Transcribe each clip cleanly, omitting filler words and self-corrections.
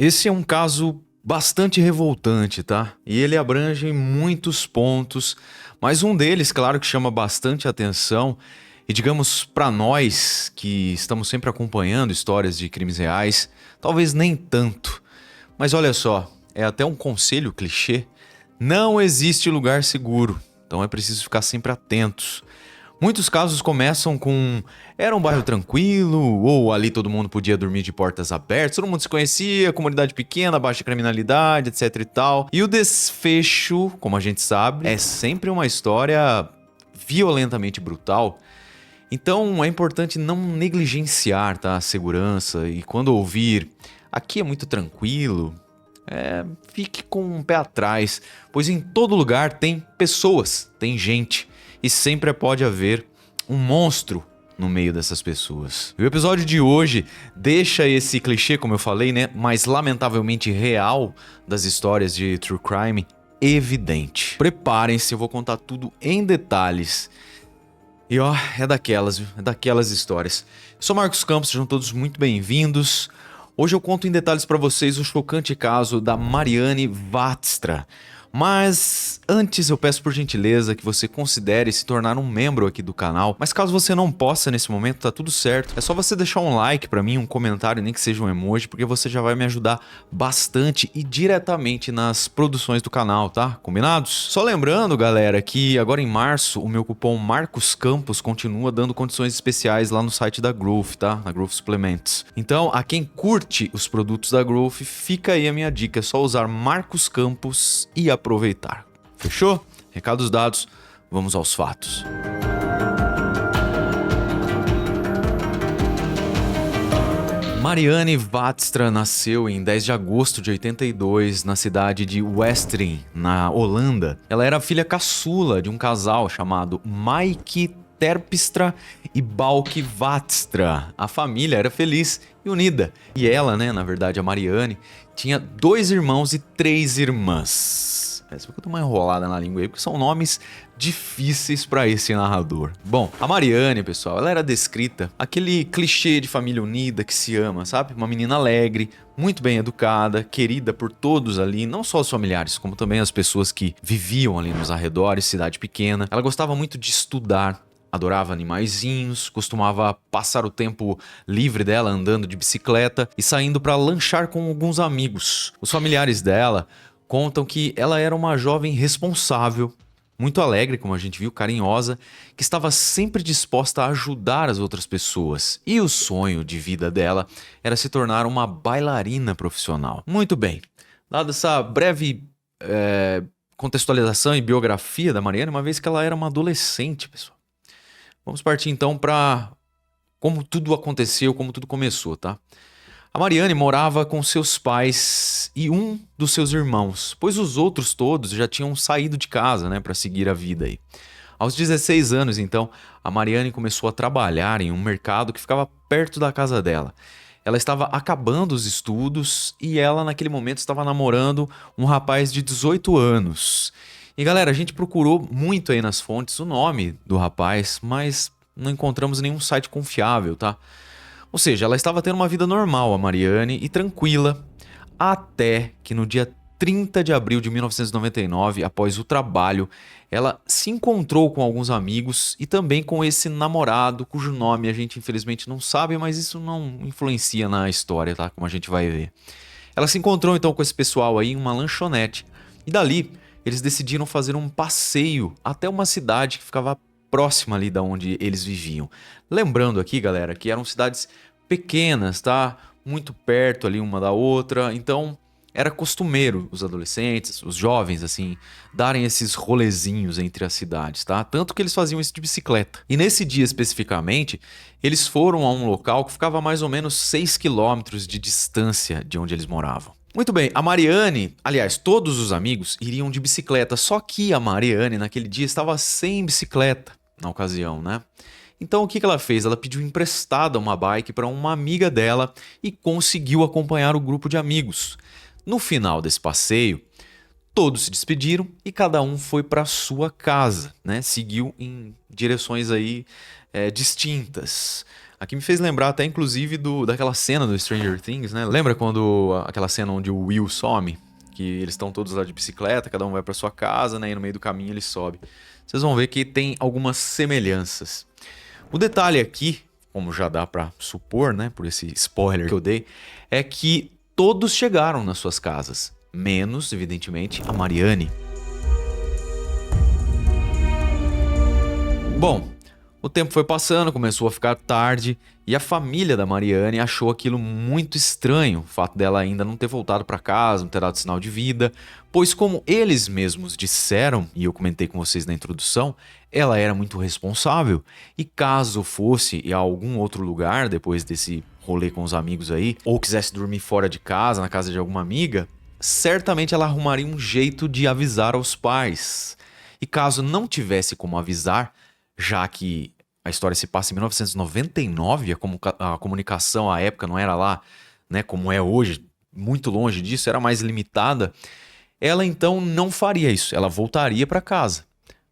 Esse é um caso bastante revoltante, tá? E ele abrange muitos pontos, mas um deles, claro, que chama bastante atenção e, digamos, para nós que estamos sempre acompanhando histórias de crimes reais, talvez nem tanto. Mas olha só, é até um conselho clichê: não existe lugar seguro, então é preciso ficar sempre atentos. Muitos casos começam com era um bairro tranquilo, ou ali todo mundo podia dormir de portas abertas, todo mundo se conhecia, comunidade pequena, baixa criminalidade, etc e tal. E o desfecho, como a gente sabe, é sempre uma história violentamente brutal. Então é importante não negligenciar, tá, a segurança, e quando ouvir aqui é muito tranquilo, fique com um pé atrás, pois em todo lugar tem pessoas, tem gente. E sempre pode haver um monstro no meio dessas pessoas. E o episódio de hoje deixa esse clichê, como eu falei, né, mas lamentavelmente real das histórias de true crime evidente. Preparem-se, eu vou contar tudo em detalhes. E ó, é daquelas histórias. Eu sou Marcos Campos, sejam todos muito bem-vindos. Hoje eu conto em detalhes para vocês o chocante caso da Mariane Vaatstra. Mas antes eu peço por gentileza que você considere se tornar um membro aqui do canal. Mas caso você não possa nesse momento, tá tudo certo. É só você deixar um like pra mim, um comentário, nem que seja um emoji, porque você já vai me ajudar bastante e diretamente nas produções do canal, tá? Combinados? Só lembrando, galera, que agora em março o meu cupom Marcos Campos continua dando condições especiais lá no site da Growth, tá? Na Growth Suplementos. Então, a quem curte os produtos da Growth, fica aí a minha dica, é só usar Marcos Campos e aproveitar. Fechou? Recados dados, vamos aos fatos. Mariane Vaatstra nasceu em 10 de agosto de 82 na cidade de Westering, na Holanda. Ela era filha caçula de um casal chamado Mike Terpstra e Balke Vaatstra. A família era feliz e unida. E ela, né, na verdade, a Mariane, tinha 2 irmãos e 3 irmãs. Parece que eu tô uma enrolada na língua aí, porque são nomes difíceis para esse narrador. Bom, a Mariane, pessoal, ela era descrita aquele clichê de família unida que se ama, sabe? Uma menina alegre, muito bem educada, querida por todos ali, não só os familiares, como também as pessoas que viviam ali nos arredores, cidade pequena. Ela gostava muito de estudar, adorava animaizinhos, costumava passar o tempo livre dela andando de bicicleta e saindo para lanchar com alguns amigos. Os familiares dela contam que ela era uma jovem responsável, muito alegre, como a gente viu, carinhosa, que estava sempre disposta a ajudar as outras pessoas. E o sonho de vida dela era se tornar uma bailarina profissional. Muito bem, dada essa breve contextualização e biografia da Mariane, uma vez que ela era uma adolescente, pessoal. Vamos partir então para como tudo aconteceu, como tudo começou, tá? A Mariane morava com seus pais e um dos seus irmãos, pois os outros todos já tinham saído de casa, né, para seguir a vida aí. Aos 16 anos, então, a Mariane começou a trabalhar em um mercado que ficava perto da casa dela. Ela estava acabando os estudos e ela, naquele momento, estava namorando um rapaz de 18 anos. E galera, a gente procurou muito aí nas fontes o nome do rapaz, mas não encontramos nenhum site confiável, tá? Ou seja, ela estava tendo uma vida normal, a Mariane, e tranquila, até que no dia 30 de abril de 1999, após o trabalho, ela se encontrou com alguns amigos e também com esse namorado, cujo nome a gente infelizmente não sabe, mas isso não influencia na história, tá? Como a gente vai ver. Ela se encontrou então com esse pessoal aí em uma lanchonete, e dali eles decidiram fazer um passeio até uma cidade que ficava próxima ali da onde eles viviam. Lembrando aqui, galera, que eram cidades pequenas, tá? Muito perto ali uma da outra, então era costumeiro os adolescentes, os jovens, assim, darem esses rolezinhos entre as cidades, tá? Tanto que eles faziam isso de bicicleta. E nesse dia especificamente, eles foram a um local que ficava a mais ou menos 6 quilômetros de distância de onde eles moravam. Muito bem, a Mariane, aliás, todos os amigos iriam de bicicleta, só que a Mariane naquele dia estava sem bicicleta na ocasião, né? Então o que ela fez? Ela pediu emprestada uma bike para uma amiga dela e conseguiu acompanhar o grupo de amigos. No final desse passeio, todos se despediram e cada um foi para sua casa, né? Seguiu em direções aí distintas. Aqui me fez lembrar até, inclusive, daquela cena do Stranger Things, né? Lembra quando aquela cena onde o Will some? Que eles estão todos lá de bicicleta, cada um vai pra sua casa, né? E no meio do caminho ele sobe. Vocês vão ver que tem algumas semelhanças. O detalhe aqui, como já dá pra supor, né? Por esse spoiler que eu dei, é que todos chegaram nas suas casas. Menos, evidentemente, a Mariane. Bom, o tempo foi passando, começou a ficar tarde e a família da Mariane achou aquilo muito estranho, o fato dela ainda não ter voltado para casa, não ter dado sinal de vida, pois como eles mesmos disseram, e eu comentei com vocês na introdução, ela era muito responsável e caso fosse a algum outro lugar depois desse rolê com os amigos aí, ou quisesse dormir fora de casa, na casa de alguma amiga, certamente ela arrumaria um jeito de avisar aos pais. E caso não tivesse como avisar, já que a história se passa em 1999, a comunicação à época não era lá, né, como é hoje, muito longe disso, era mais limitada, ela então não faria isso, ela voltaria para casa.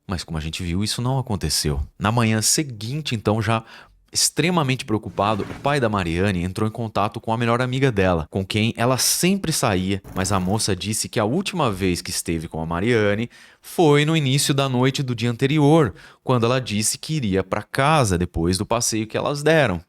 Mas como a gente viu, isso não aconteceu. Na manhã seguinte, então, já extremamente preocupado, o pai da Mariane entrou em contato com a melhor amiga dela, com quem ela sempre saía, mas a moça disse que a última vez que esteve com a Mariane foi no início da noite do dia anterior, quando ela disse que iria para casa depois do passeio que elas deram,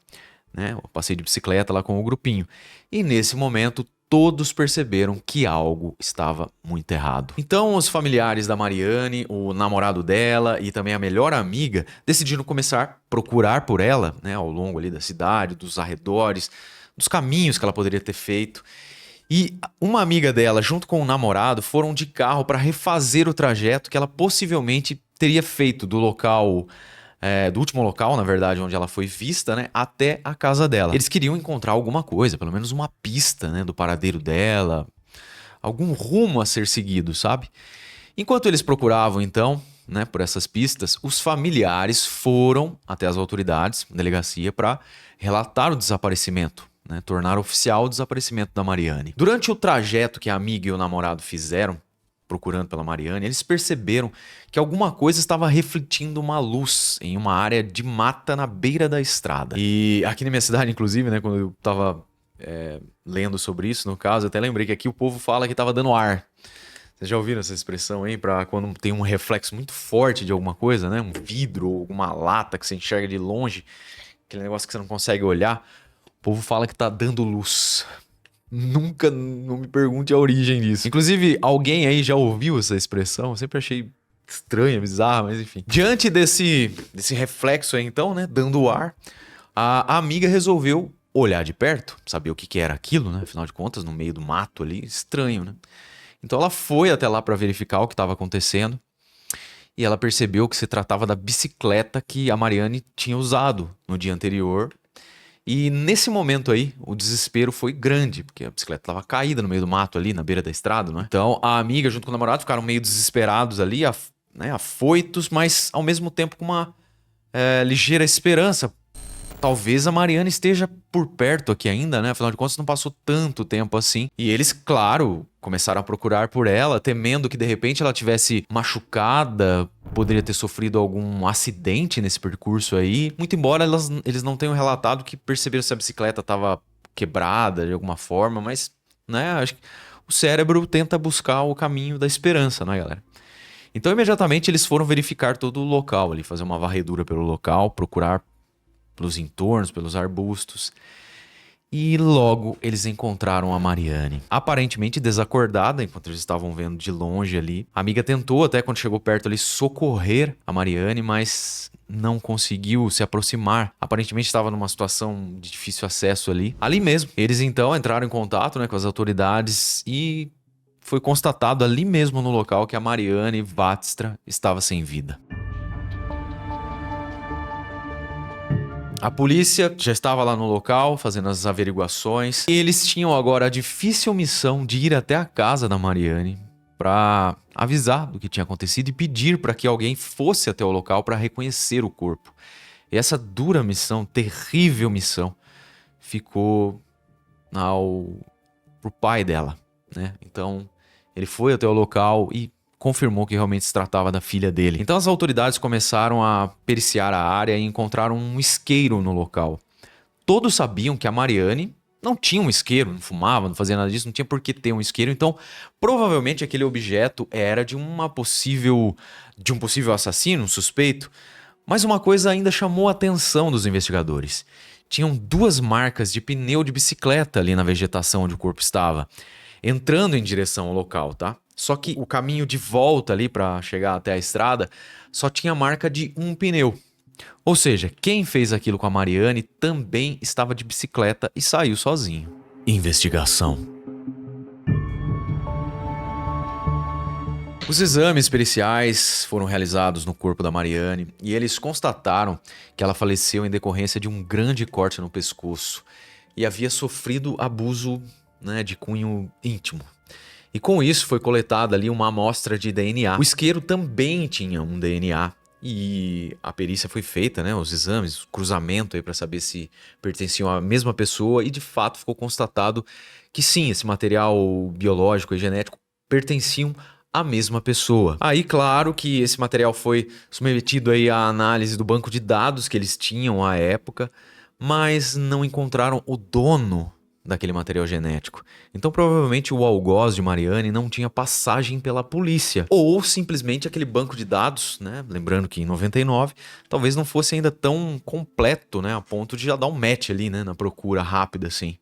né? O passeio de bicicleta lá com o grupinho. E nesse momento todos perceberam que algo estava muito errado. Então os familiares da Mariane, o namorado dela e também a melhor amiga decidiram começar a procurar por ela, né, ao longo ali da cidade, dos arredores, dos caminhos que ela poderia ter feito. E uma amiga dela, junto com o namorado, foram de carro para refazer o trajeto que ela possivelmente teria feito do local do último local, na verdade, onde ela foi vista, né, até a casa dela. Eles queriam encontrar alguma coisa, pelo menos uma pista, né, do paradeiro dela, algum rumo a ser seguido, sabe? Enquanto eles procuravam, então, né, por essas pistas, os familiares foram até as autoridades, delegacia, para relatar o desaparecimento, né, tornar oficial o desaparecimento da Mariane. Durante o trajeto que a amiga e o namorado fizeram, procurando pela Mariane, eles perceberam que alguma coisa estava refletindo uma luz em uma área de mata na beira da estrada. E aqui na minha cidade, inclusive, né, quando eu tava lendo sobre isso, no caso, eu até lembrei que aqui o povo fala que tava dando ar. Vocês já ouviram essa expressão aí? Pra quando tem um reflexo muito forte de alguma coisa, né? Um vidro ou uma lata que você enxerga de longe, aquele negócio que você não consegue olhar. O povo fala que tá dando luz. Nunca, não me pergunte a origem disso. Inclusive, alguém aí já ouviu essa expressão? Eu sempre achei estranha, bizarra, mas enfim. Diante desse reflexo aí, então, né, dando ar, a amiga resolveu olhar de perto, saber o que era aquilo, né? Afinal de contas, no meio do mato ali, estranho, né? Então ela foi até lá para verificar o que estava acontecendo e ela percebeu que se tratava da bicicleta que a Mariane tinha usado no dia anterior. E nesse momento aí, o desespero foi grande, porque a bicicleta estava caída no meio do mato ali, na beira da estrada, né? Então a amiga junto com o namorado ficaram meio desesperados ali, né, afoitos, mas ao mesmo tempo com uma ligeira esperança. Talvez a Mariane esteja por perto aqui ainda, né? Afinal de contas, não passou tanto tempo assim. E eles, claro, começaram a procurar por ela, temendo que de repente ela tivesse machucada, poderia ter sofrido algum acidente nesse percurso aí. Muito embora eles não tenham relatado que perceberam se a bicicleta estava quebrada de alguma forma, mas, né, acho que o cérebro tenta buscar o caminho da esperança, né, galera? Então, imediatamente, eles foram verificar todo o local ali, fazer uma varredura pelo local, procurar pelos entornos, pelos arbustos. E logo eles encontraram a Mariane, aparentemente desacordada, enquanto eles estavam vendo de longe ali. A amiga tentou até, quando chegou perto ali, socorrer a Mariane, mas não conseguiu se aproximar. Aparentemente estava numa situação de difícil acesso ali. Ali mesmo, eles então entraram em contato, né, com as autoridades e foi constatado ali mesmo no local que a Mariane Vátstra estava sem vida. A polícia já estava lá no local, fazendo as averiguações. E eles tinham agora a difícil missão de ir até a casa da Mariane para avisar do que tinha acontecido e pedir para que alguém fosse até o local para reconhecer o corpo. E essa dura missão, terrível missão, ficou pro pai dela, né? Então, ele foi até o local e confirmou que realmente se tratava da filha dele. Então as autoridades começaram a periciar a área e encontraram um isqueiro no local. todos sabiam que a Mariane não tinha um isqueiro, não fumava, não fazia nada disso, não tinha por que ter um isqueiro. Então, provavelmente aquele objeto era de um possível assassino, um suspeito. Mas uma coisa ainda chamou a atenção dos investigadores. Tinham 2 marcas de pneu de bicicleta ali na vegetação onde o corpo estava, entrando em direção ao local, tá? Só que o caminho de volta ali para chegar até a estrada só tinha marca de um pneu. Ou seja, quem fez aquilo com a Mariane também estava de bicicleta e saiu sozinho. Investigação. Os exames periciais foram realizados no corpo da Mariane e eles constataram que ela faleceu em decorrência de um grande corte no pescoço e havia sofrido abuso, de cunho íntimo. E com isso foi coletada ali uma amostra de DNA. O isqueiro também tinha um DNA e a perícia foi feita, os exames, o cruzamento aí para saber se pertenciam à mesma pessoa e de fato ficou constatado que sim, esse material biológico e genético pertenciam à mesma pessoa. Aí, claro que esse material foi submetido aí à análise do banco de dados que eles tinham à época, mas não encontraram o dono daquele material genético. Então, provavelmente o algoz de Mariane não tinha passagem pela polícia. Ou simplesmente aquele banco de dados, lembrando que em 99, talvez não fosse ainda tão completo, a ponto de já dar um match ali, na procura rápida, assim.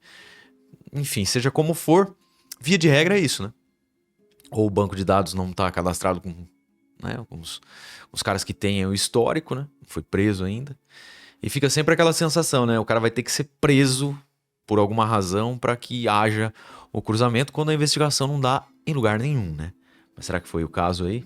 Enfim, seja como for, via de regra é isso, Ou o banco de dados não está cadastrado com os caras que têm o histórico, Foi preso ainda. E fica sempre aquela sensação, o cara vai ter que ser preso por alguma razão para que haja o cruzamento quando a investigação não dá em lugar nenhum, Mas será que foi o caso aí?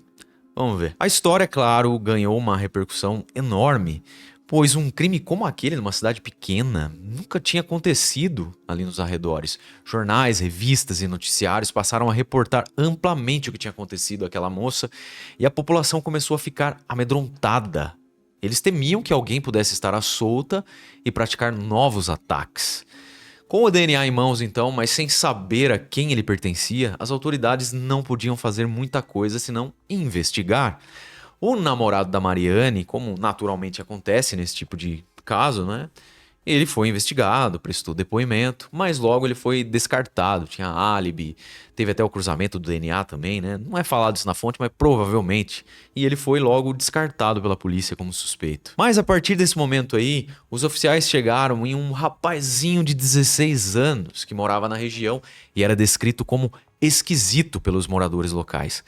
Vamos ver. A história, claro, ganhou uma repercussão enorme, pois um crime como aquele numa cidade pequena nunca tinha acontecido ali nos arredores. Jornais, revistas e noticiários passaram a reportar amplamente o que tinha acontecido àquela moça e a população começou a ficar amedrontada. Eles temiam que alguém pudesse estar à solta e praticar novos ataques. Com o DNA em mãos, então, mas sem saber a quem ele pertencia, as autoridades não podiam fazer muita coisa senão investigar. O namorado da Mariane, como naturalmente acontece nesse tipo de caso, ele foi investigado, prestou depoimento, mas logo ele foi descartado, tinha álibi, teve até o cruzamento do DNA também, Não é falado isso na fonte, mas provavelmente. E ele foi logo descartado pela polícia como suspeito. Mas a partir desse momento aí, os oficiais chegaram em um rapazinho de 16 anos que morava na região e era descrito como esquisito pelos moradores locais.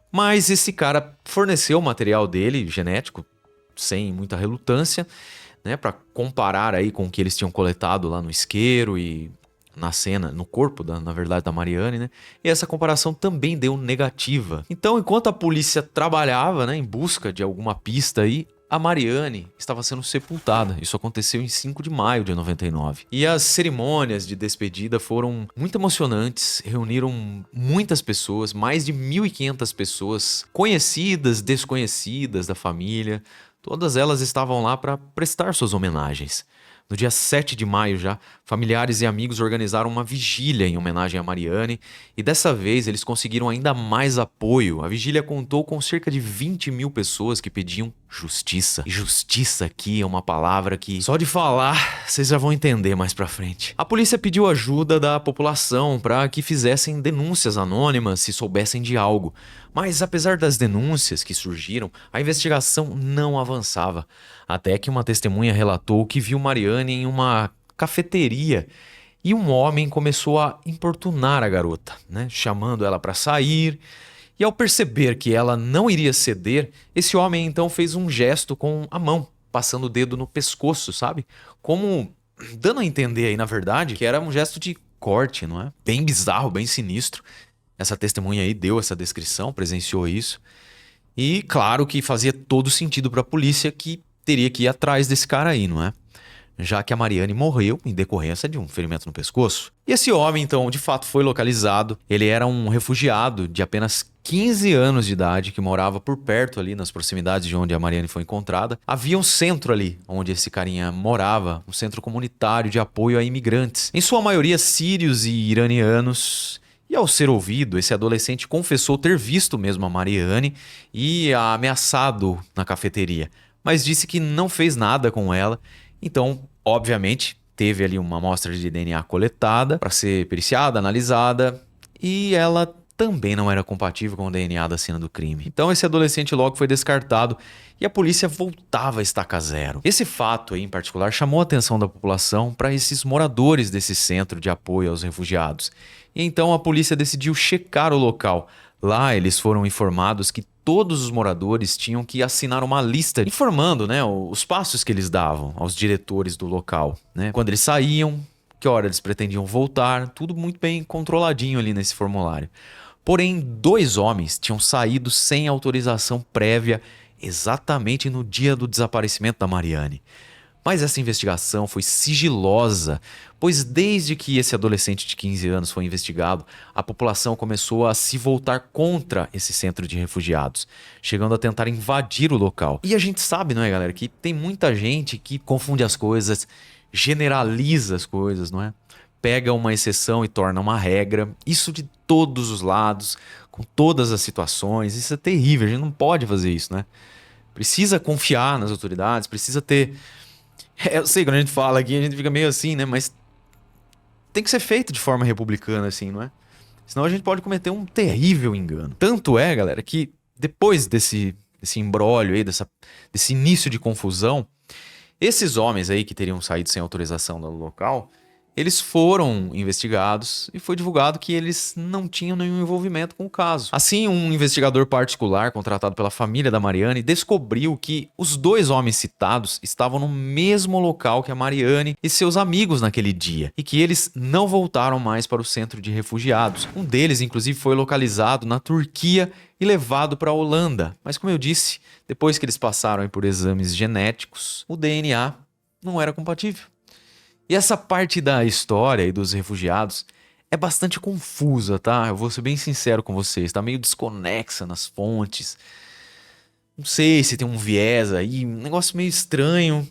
Mas esse cara forneceu o material dele, genético, sem muita relutância, para comparar aí com o que eles tinham coletado lá no isqueiro e na cena, no corpo, na verdade, da Mariane, E essa comparação também deu negativa. Então, enquanto a polícia trabalhava, em busca de alguma pista aí, a Mariane estava sendo sepultada. Isso aconteceu em 5 de maio de 99. E as cerimônias de despedida foram muito emocionantes, reuniram muitas pessoas, mais de 1.500 pessoas, conhecidas, desconhecidas da família. Todas elas estavam lá para prestar suas homenagens. No dia 7 de maio já, familiares e amigos organizaram uma vigília em homenagem a Mariane e dessa vez eles conseguiram ainda mais apoio. A vigília contou com cerca de 20 mil pessoas que pediam justiça. E justiça aqui é uma palavra que só de falar vocês já vão entender mais pra frente. A polícia pediu ajuda da população para que fizessem denúncias anônimas se soubessem de algo. Mas apesar das denúncias que surgiram, a investigação não avançava. Até que uma testemunha relatou que viu Mariane em uma cafeteria e um homem começou a importunar a garota, chamando ela para sair. E ao perceber que ela não iria ceder, esse homem então fez um gesto com a mão, passando o dedo no pescoço, sabe? Como dando a entender aí, na verdade, que era um gesto de corte, não é? Bem bizarro, bem sinistro. Essa testemunha aí deu essa descrição, presenciou isso. E claro que fazia todo sentido para a polícia que teria que ir atrás desse cara aí, não é? Já que a Mariane morreu em decorrência de um ferimento no pescoço. E esse homem, então, de fato foi localizado. Ele era um refugiado de apenas 15 anos de idade que morava por perto ali, nas proximidades de onde a Mariane foi encontrada. Havia um centro ali onde esse carinha morava, um centro comunitário de apoio a imigrantes. Em sua maioria sírios e iranianos. E ao ser ouvido, esse adolescente confessou ter visto mesmo a Mariane e a ameaçado na cafeteria. Mas disse que não fez nada com ela. Então, obviamente, teve ali uma amostra de DNA coletada para ser periciada, analisada, e ela também não era compatível com o DNA da cena do crime. Então esse adolescente logo foi descartado e a polícia voltava a estaca zero. Esse fato aí, em particular, chamou a atenção da população para esses moradores desse centro de apoio aos refugiados. E então a polícia decidiu checar o local. Lá eles foram informados que todos os moradores tinham que assinar uma lista informando, né, os passos que eles davam aos diretores do local, né? Quando eles saíam, que hora eles pretendiam voltar, tudo muito bem controladinho ali nesse formulário. Porém, 2 homens tinham saído sem autorização prévia exatamente no dia do desaparecimento da Mariane. Mas essa investigação foi sigilosa, pois desde que esse adolescente de 15 anos foi investigado, a população começou a se voltar contra esse centro de refugiados, chegando a tentar invadir o local. E a gente sabe, não é, galera, que tem muita gente que confunde as coisas, generaliza as coisas, não é? Pega uma exceção e torna uma regra. Isso de todos os lados, com todas as situações. Isso é terrível, a gente não pode fazer isso, né? Precisa confiar nas autoridades, precisa ter... Eu sei, quando a gente fala aqui, a gente fica meio assim, né? Mas tem que ser feito de forma republicana, assim, não é? Senão a gente pode cometer um terrível engano. Tanto é, galera, que depois desse imbróglio aí, desse início de confusão, esses homens aí que teriam saído sem autorização do local, eles foram investigados e foi divulgado que eles não tinham nenhum envolvimento com o caso. Assim, um investigador particular contratado pela família da Mariane descobriu que os 2 homens citados estavam no mesmo local que a Mariane e seus amigos naquele dia e que eles não voltaram mais para o centro de refugiados. Um deles, inclusive, foi localizado na Turquia e levado para a Holanda. Mas, como eu disse, depois que eles passaram por exames genéticos, o DNA não era compatível. E essa parte da história e dos refugiados é bastante confusa, tá? Eu vou ser bem sincero com vocês, tá meio desconexa nas fontes. Não sei se tem um viés aí, um negócio meio estranho.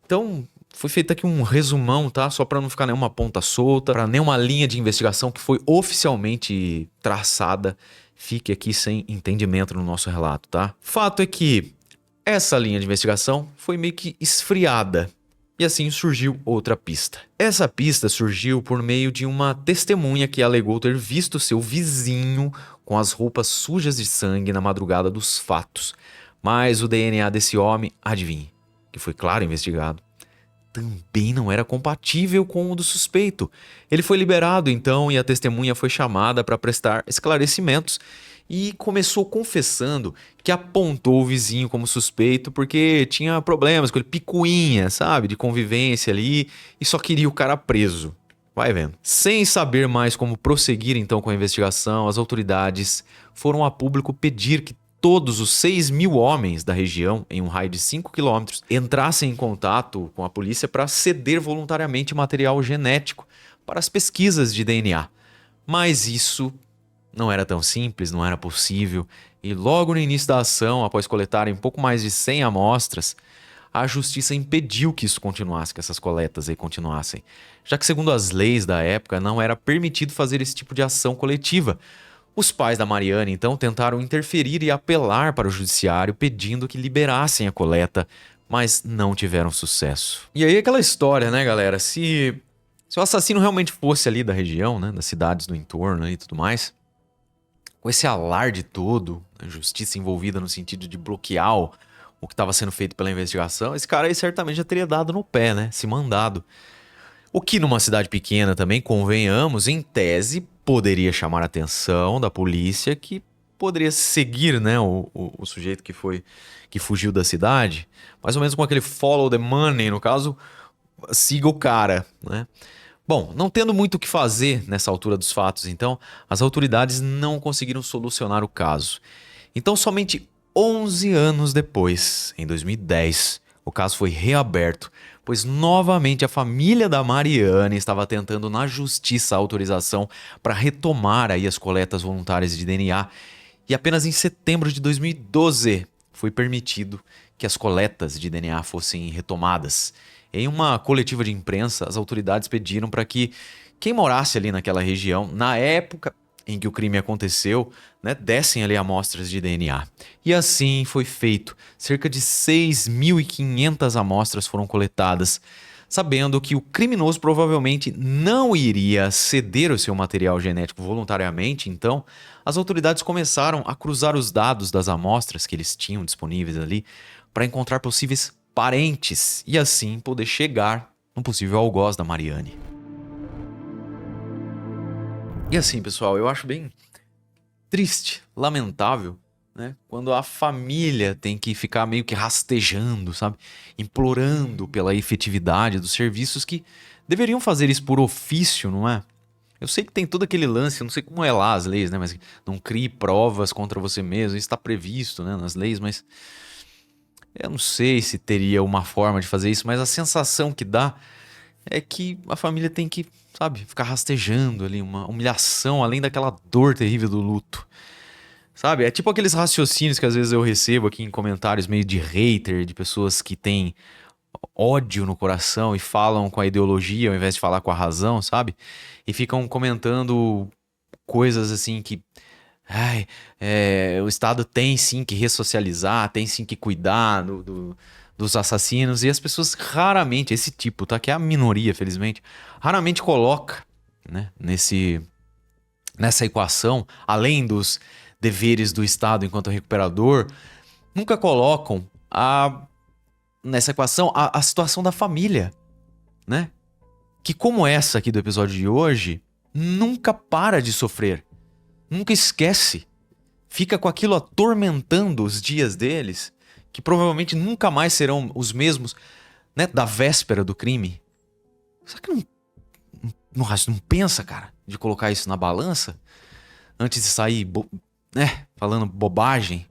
Então, foi feito aqui um resumão, tá? Só para não ficar nenhuma ponta solta, para nenhuma linha de investigação que foi oficialmente traçada fique aqui sem entendimento no nosso relato, tá? Fato é que essa linha de investigação foi meio que esfriada. E assim surgiu outra pista. Essa pista surgiu por meio de uma testemunha que alegou ter visto seu vizinho com as roupas sujas de sangue na madrugada dos fatos. Mas o DNA desse homem, adivinhe, que foi claro investigado, também não era compatível com o do suspeito. Ele foi liberado então e a testemunha foi chamada para prestar esclarecimentos e começou confessando que apontou o vizinho como suspeito porque tinha problemas com ele, picuinha, sabe, de convivência ali e só queria o cara preso. Vai vendo. Sem saber mais como prosseguir então com a investigação, as autoridades foram a público pedir que todos os 6.000 homens da região, em um raio de 5 quilômetros, entrassem em contato com a polícia para ceder voluntariamente material genético para as pesquisas de DNA. Mas isso não era tão simples, não era possível, e logo no início da ação, após coletarem pouco mais de 100 amostras, a justiça impediu que isso continuasse, que essas coletas aí continuassem, já que segundo as leis da época não era permitido fazer esse tipo de ação coletiva. Os pais da Mariane então tentaram interferir e apelar para o judiciário pedindo que liberassem a coleta, mas não tiveram sucesso. E aí aquela história, né, galera, se o assassino realmente fosse ali da região, né, das cidades do entorno e tudo mais, com esse alarde todo, a justiça envolvida no sentido de bloquear o que estava sendo feito pela investigação, esse cara aí certamente já teria dado no pé, né, se mandado. O que numa cidade pequena também, convenhamos, em tese, poderia chamar a atenção da polícia que poderia seguir, né, o sujeito que fugiu da cidade, mais ou menos com aquele follow the money, no caso, siga o cara, né? Bom, não tendo muito o que fazer nessa altura dos fatos, então, as autoridades não conseguiram solucionar o caso. Então, somente 11 anos depois, em 2010, o caso foi reaberto, pois novamente a família da Mariane estava tentando na justiça a autorização para retomar aí as coletas voluntárias de DNA. E apenas em setembro de 2012 foi permitido que as coletas de DNA fossem retomadas. Em uma coletiva de imprensa, as autoridades pediram para que quem morasse ali naquela região, na época em que o crime aconteceu, né, dessem ali amostras de DNA. E assim foi feito. Cerca de 6.500 amostras foram coletadas, Sabendo que o criminoso provavelmente não iria ceder o seu material genético voluntariamente, então as autoridades começaram a cruzar os dados das amostras que eles tinham disponíveis ali para encontrar possíveis parentes e assim poder chegar no possível algoz da Mariane. E assim, pessoal, eu acho bem triste, lamentável, né? Quando a família tem que ficar meio que rastejando, sabe? Implorando pela efetividade dos serviços que deveriam fazer isso por ofício, não é? Eu sei que tem todo aquele lance, eu não sei como é lá as leis, né? Mas não crie provas contra você mesmo, isso está previsto, né, nas leis, mas eu não sei se teria uma forma de fazer isso, mas a sensação que dá é que a família tem que, sabe, ficar rastejando ali, uma humilhação além daquela dor terrível do luto. Sabe? É tipo aqueles raciocínios que às vezes eu recebo aqui em comentários meio de hater, de pessoas que têm ódio no coração e falam com a ideologia ao invés de falar com a razão, sabe? E ficam comentando coisas assim que. Ai, o Estado tem sim que ressocializar, tem sim que cuidar dos assassinos. E as pessoas raramente, esse tipo, tá? Que é a minoria, felizmente, raramente coloca, né, nessa equação, além dos deveres do Estado enquanto recuperador, nunca colocam nessa equação a situação da família, né? Que como essa aqui do episódio de hoje, nunca para de sofrer, nunca esquece, fica com aquilo atormentando os dias deles, que provavelmente nunca mais serão os mesmos, né, da véspera do crime. Será que não pensa, cara, de colocar isso na balança antes de sair falando bobagem?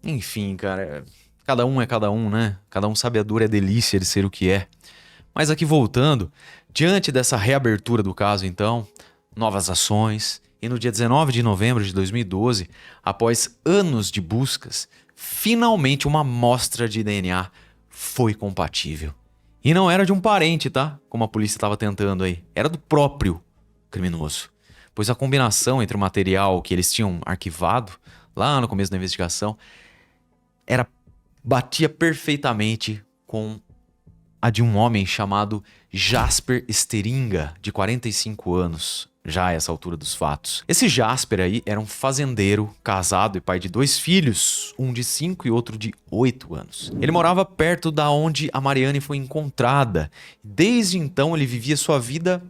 Enfim, cara, cada um é cada um, né? Cada um sabe a dura delícia de ser o que é. Mas aqui voltando, diante dessa reabertura do caso então, novas ações, e no dia 19 de novembro de 2012, após anos de buscas, finalmente uma amostra de DNA foi compatível. E não era de um parente, tá? Como a polícia estava tentando aí. Era do próprio criminoso. Pois a combinação entre o material que eles tinham arquivado lá no começo da investigação batia perfeitamente com a de um homem chamado Jasper Steringa, de 45 anos, já a essa altura dos fatos. Esse Jasper aí era um fazendeiro, casado e pai de 2 filhos, um de 5 e outro de 8 anos. Ele morava perto da onde a Mariane foi encontrada. Desde então ele vivia sua vida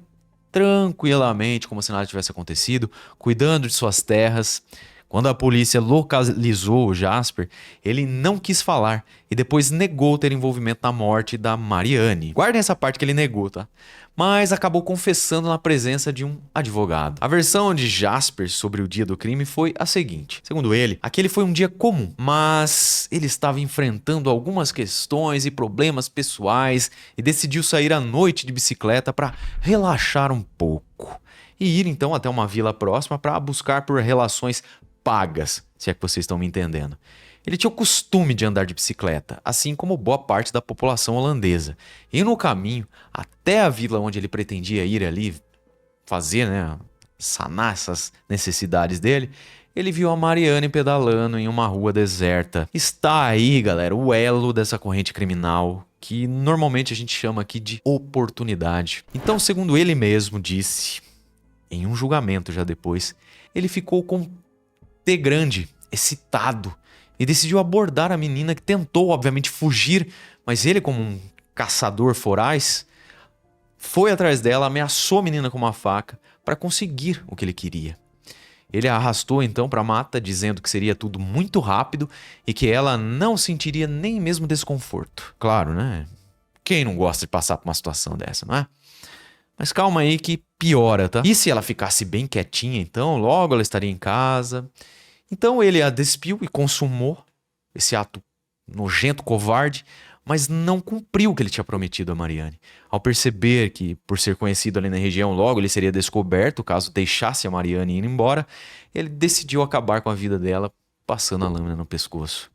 tranquilamente, como se nada tivesse acontecido, cuidando de suas terras. Quando a polícia localizou o Jasper, ele não quis falar e depois negou ter envolvimento na morte da Mariane. Guardem essa parte que ele negou, tá? Mas acabou confessando na presença de um advogado. A versão de Jasper sobre o dia do crime foi a seguinte. Segundo ele, aquele foi um dia comum, mas ele estava enfrentando algumas questões e problemas pessoais e decidiu sair à noite de bicicleta para relaxar um pouco. E ir então até uma vila próxima para buscar por relações pagas, se é que vocês estão me entendendo. Ele tinha o costume de andar de bicicleta, assim como boa parte da população holandesa. E no caminho, até a vila onde ele pretendia ir ali, fazer, né, sanar essas necessidades dele, ele viu a Mariane pedalando em uma rua deserta. Está aí, galera, o elo dessa corrente criminal, que normalmente a gente chama aqui de oportunidade. Então, segundo ele mesmo disse, em um julgamento já depois, ele ficou com T grande, excitado, e decidiu abordar a menina que tentou, obviamente, fugir, mas ele, como um caçador voraz, foi atrás dela, ameaçou a menina com uma faca para conseguir o que ele queria. Ele a arrastou então para a mata, dizendo que seria tudo muito rápido e que ela não sentiria nem mesmo desconforto. Claro, né? Quem não gosta de passar por uma situação dessa, não é? Mas calma aí que piora, tá? E se ela ficasse bem quietinha, então, logo ela estaria em casa. Então ele a despiu e consumou esse ato nojento, covarde, mas não cumpriu o que ele tinha prometido a Mariane. Ao perceber que, por ser conhecido ali na região, logo ele seria descoberto caso deixasse a Mariane ir embora, ele decidiu acabar com a vida dela, passando a lâmina no pescoço.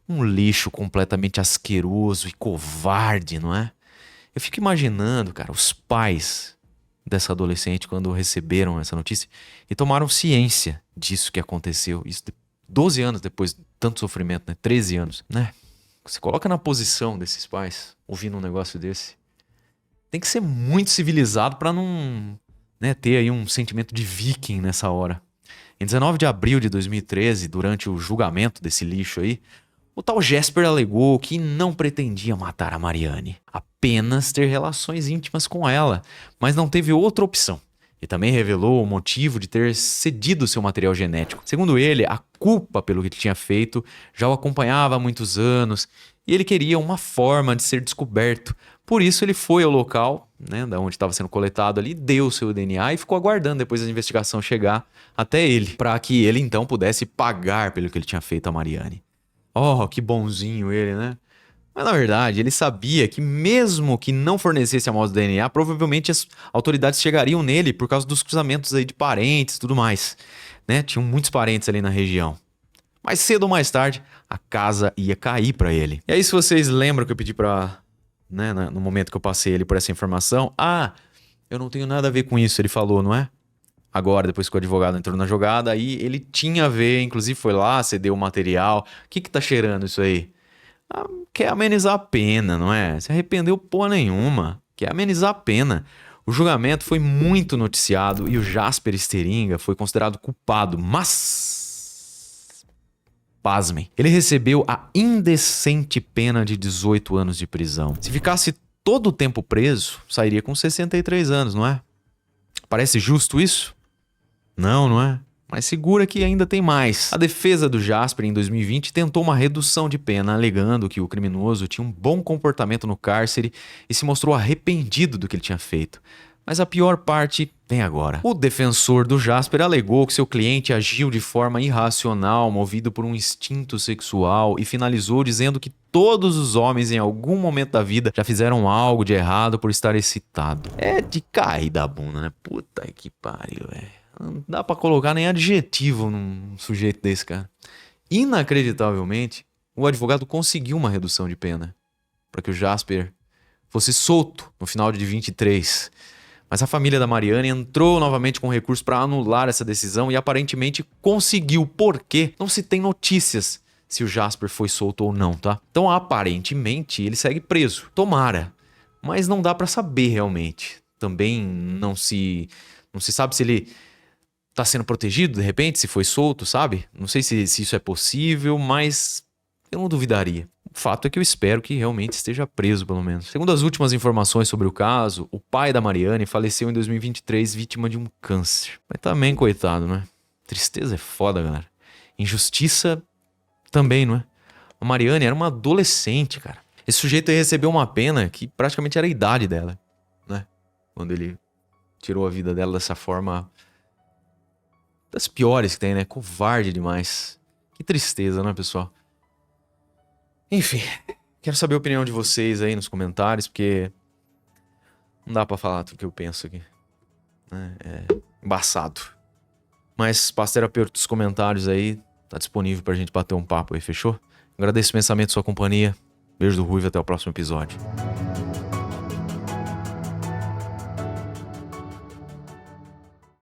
Um lixo completamente asqueroso e covarde, não é? Eu fico imaginando, cara, os pais dessa adolescente quando receberam essa notícia e tomaram ciência disso que aconteceu. Isso 12 anos depois de tanto sofrimento, né? 13 anos, né? Se coloca na posição desses pais, ouvindo um negócio desse. Tem que ser muito civilizado pra não, né, ter aí um sentimento de viking nessa hora. Em 19 de abril de 2013, durante o julgamento desse lixo aí, o tal Jesper alegou que não pretendia matar a Mariane, apenas ter relações íntimas com ela, mas não teve outra opção. E também revelou o motivo de ter cedido seu material genético. Segundo ele, a culpa pelo que ele tinha feito já o acompanhava há muitos anos e ele queria uma forma de ser descoberto. Por isso ele foi ao local, né, da onde estava sendo coletado ali, deu seu DNA e ficou aguardando depois da investigação chegar até ele, para que ele então pudesse pagar pelo que ele tinha feito a Mariane. Oh, que bonzinho ele, né? Mas na verdade, ele sabia que mesmo que não fornecesse a amostra do DNA, provavelmente as autoridades chegariam nele por causa dos cruzamentos aí de parentes e tudo mais, né? Tinham muitos parentes ali na região. Mais cedo ou mais tarde, a casa ia cair pra ele. E aí, se vocês lembram que eu pedi pra, né, no momento que eu passei ele por essa informação, eu não tenho nada a ver com isso, ele falou, não é? Agora, depois que o advogado entrou na jogada, aí ele tinha a ver, inclusive foi lá, cedeu o material. O que tá cheirando isso aí? Quer amenizar a pena, não é? Se arrependeu porra nenhuma. Quer amenizar a pena. O julgamento foi muito noticiado e o Jasper Steringa foi considerado culpado, mas... pasmem, ele recebeu a indecente pena de 18 anos de prisão. Se ficasse todo o tempo preso, sairia com 63 anos, não é? Parece justo isso? Não, não é? Mas segura que ainda tem mais. A defesa do Jasper em 2020 tentou uma redução de pena, alegando que o criminoso tinha um bom comportamento no cárcere e se mostrou arrependido do que ele tinha feito. Mas a pior parte vem agora. O defensor do Jasper alegou que seu cliente agiu de forma irracional, movido por um instinto sexual, e finalizou dizendo que todos os homens em algum momento da vida já fizeram algo de errado por estar excitado. É de cair da bunda, né? Puta que pariu, velho. Não dá pra colocar nem adjetivo num sujeito desse, cara. Inacreditavelmente, o advogado conseguiu uma redução de pena para que o Jasper fosse solto no final de 23. Mas a família da Mariane entrou novamente com recurso para anular essa decisão e aparentemente conseguiu, porque não se tem notícias se o Jasper foi solto ou não, tá? Então aparentemente ele segue preso. Tomara. Mas não dá para saber realmente. Também não se sabe se ele tá sendo protegido, de repente, se foi solto, sabe? Não sei se isso é possível, mas eu não duvidaria. O fato é que eu espero que realmente esteja preso, pelo menos. Segundo as últimas informações sobre o caso, o pai da Mariane faleceu em 2023 vítima de um câncer. Mas também, coitado, né? Tristeza é foda, galera. Injustiça também, não é? A Mariane era uma adolescente, cara. Esse sujeito aí recebeu uma pena que praticamente era a idade dela, né? Quando ele tirou a vida dela dessa forma... das piores que tem, né? Covarde demais. Que tristeza, né, pessoal? Enfim, quero saber a opinião de vocês aí nos comentários, porque não dá pra falar tudo que eu penso aqui. É embaçado. Mas Passterapeuta dos comentários aí, tá disponível pra gente bater um papo aí, fechou? Agradeço imensamente a sua companhia. Beijo do Ruivo e até o próximo episódio.